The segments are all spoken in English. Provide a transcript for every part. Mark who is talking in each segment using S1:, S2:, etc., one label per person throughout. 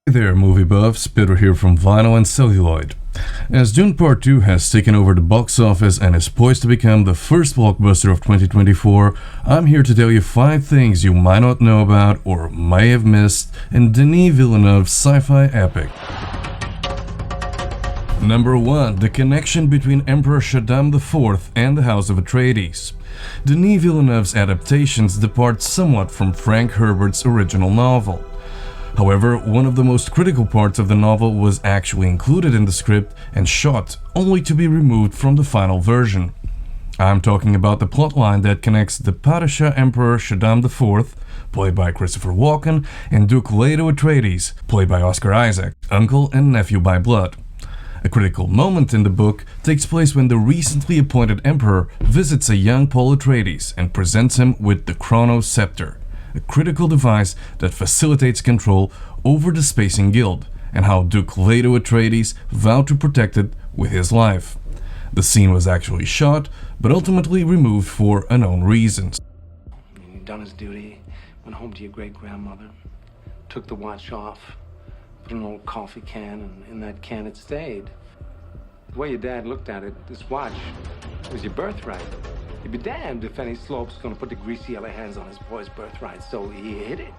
S1: Hey there, movie buffs. Peter here from Vinyl and Celluloid. As Dune Part 2 has taken over the box office and is poised to become the first blockbuster of 2024, I'm here to tell you 5 things you might not know about or may have missed in Denis Villeneuve's sci-fi epic. Number 1. The connection between Emperor Shaddam IV and the House of Atreides. Denis Villeneuve's adaptations depart somewhat from Frank Herbert's original novel. However, one of the most critical parts of the novel was actually included in the script and shot, only to be removed from the final version. I'm talking about the plotline that connects the Padishah Emperor Shaddam IV, played by Christopher Walken, and Duke Leto Atreides, played by Oscar Isaac, uncle and nephew by blood. A critical moment in the book takes place when the recently appointed emperor visits a young Paul Atreides and presents him with the Chronos Scepter, a critical device that facilitates control over the Spacing Guild, and how Duke Leto Atreides vowed to protect it with his life. The scene was actually shot, but ultimately removed for unknown reasons.
S2: He'd done his duty, went home to your great-grandmother, took the watch off, put an old coffee can, and in that can it stayed. The way your dad looked at it, this watch was your birthright. He'd be damned if any slope's gonna put the greasy yellow hands on his boy's birthright, so he hid it.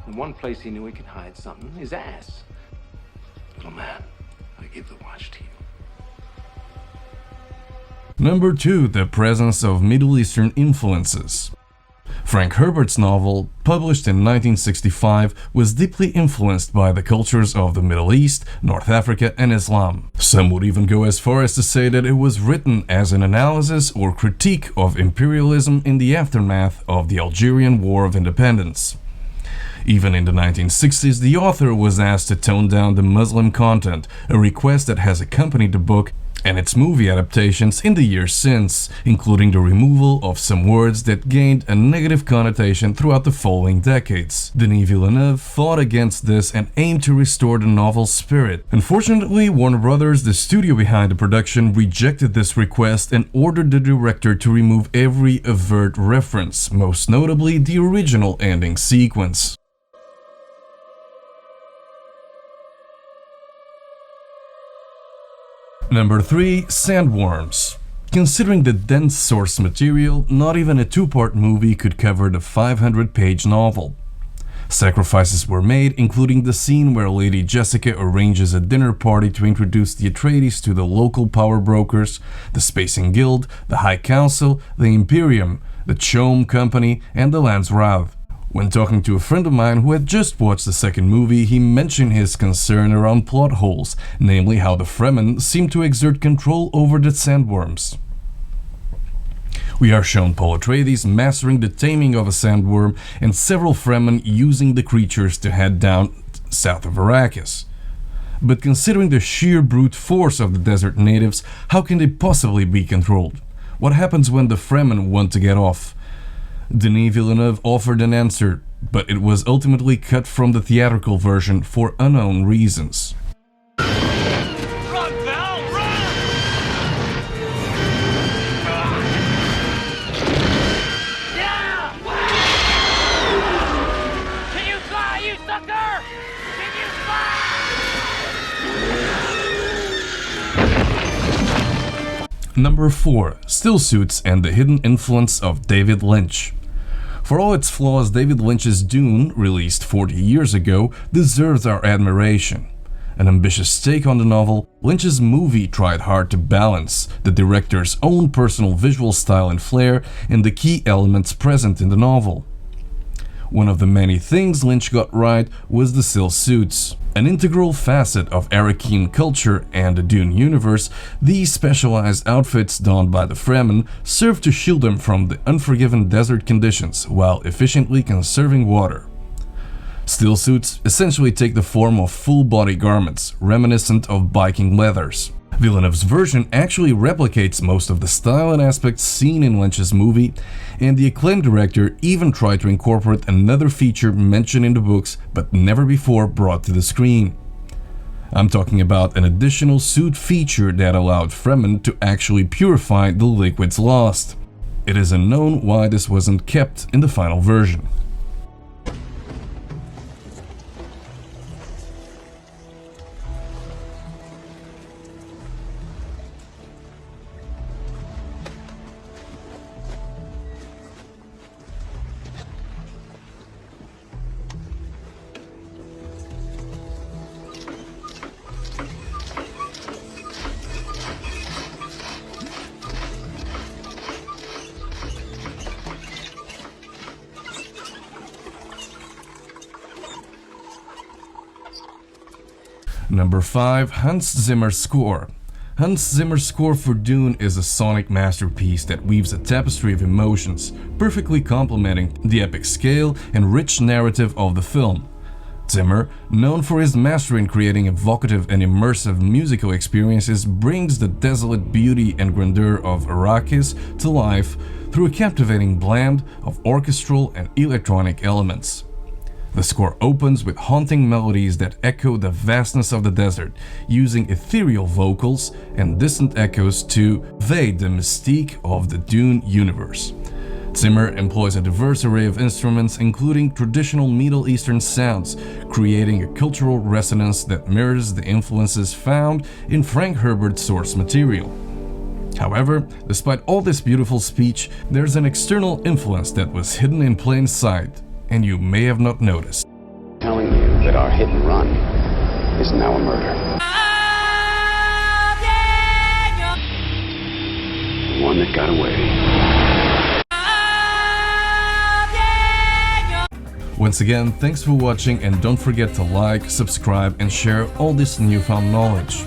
S2: In one place he knew he could hide something, his ass. Little man, I give the watch to you.
S1: Number 2. The presence of Middle Eastern influences. Frank Herbert's novel, published in 1965, was deeply influenced by the cultures of the Middle East, North Africa, and Islam. Some would even go as far as to say that it was written as an analysis or critique of imperialism in the aftermath of the Algerian War of Independence. Even in the 1960s, the author was asked to tone down the Muslim content, a request that has accompanied the book and its movie adaptations in the years since, including the removal of some words that gained a negative connotation throughout the following decades. Denis Villeneuve fought against this and aimed to restore the novel's spirit. Unfortunately, Warner Brothers, the studio behind the production, rejected this request and ordered the director to remove every overt reference, most notably the original ending sequence. Number 3. Sandworms. Considering the dense source material, not even a 2-part movie could cover the 500-page novel. Sacrifices were made, including the scene where Lady Jessica arranges a dinner party to introduce the Atreides to the local power brokers, the Spacing Guild, the High Council, the Imperium, the CHOAM Company, and the Landsraad. When talking to a friend of mine who had just watched the second movie, he mentioned his concern around plot holes, namely how the Fremen seem to exert control over the sandworms. We are shown Paul Atreides mastering the taming of a sandworm and several Fremen using the creatures to head down south of Arrakis. But considering the sheer brute force of the desert natives, how can they possibly be controlled? What happens when the Fremen want to get off? Denis Villeneuve offered an answer, but it was ultimately cut from the theatrical version for unknown reasons.
S3: Run, Val, run! Yeah! Can you fly, you sucker? Can you fly?
S1: Number 4. Still Suits and the Hidden Influence of David Lynch. For all its flaws, David Lynch's Dune, released 40 years ago, deserves our admiration. An ambitious take on the novel, Lynch's movie tried hard to balance the director's own personal visual style and flair and the key elements present in the novel. One of the many things Lynch got right was the still suits. An integral facet of Arakean culture and the Dune universe, these specialized outfits donned by the Fremen serve to shield them from the unforgiving desert conditions while efficiently conserving water. Still suits essentially take the form of full-body garments, reminiscent of biking leathers. Villeneuve's version actually replicates most of the style and aspects seen in Lynch's movie, and the acclaimed director even tried to incorporate another feature mentioned in the books but never before brought to the screen. I'm talking about an additional suit feature that allowed Fremen to actually purify the liquids lost. It is unknown why this wasn't kept in the final version. Number 5. Hans Zimmer Score. Hans Zimmer's score for Dune is a sonic masterpiece that weaves a tapestry of emotions, perfectly complementing the epic scale and rich narrative of the film. Zimmer, known for his mastery in creating evocative and immersive musical experiences, brings the desolate beauty and grandeur of Arrakis to life through a captivating blend of orchestral and electronic elements. The score opens with haunting melodies that echo the vastness of the desert, using ethereal vocals and distant echoes to convey the mystique of the Dune universe. Zimmer employs a diverse array of instruments, including traditional Middle Eastern sounds, creating a cultural resonance that mirrors the influences found in Frank Herbert's source material. However, despite all this beautiful speech, there's an external influence that was hidden in plain sight, and you may have not noticed.
S4: Telling you that our hit and run is now a murder. The one that got away.
S1: Once again, thanks for watching, and don't forget to like, subscribe and share all this newfound knowledge.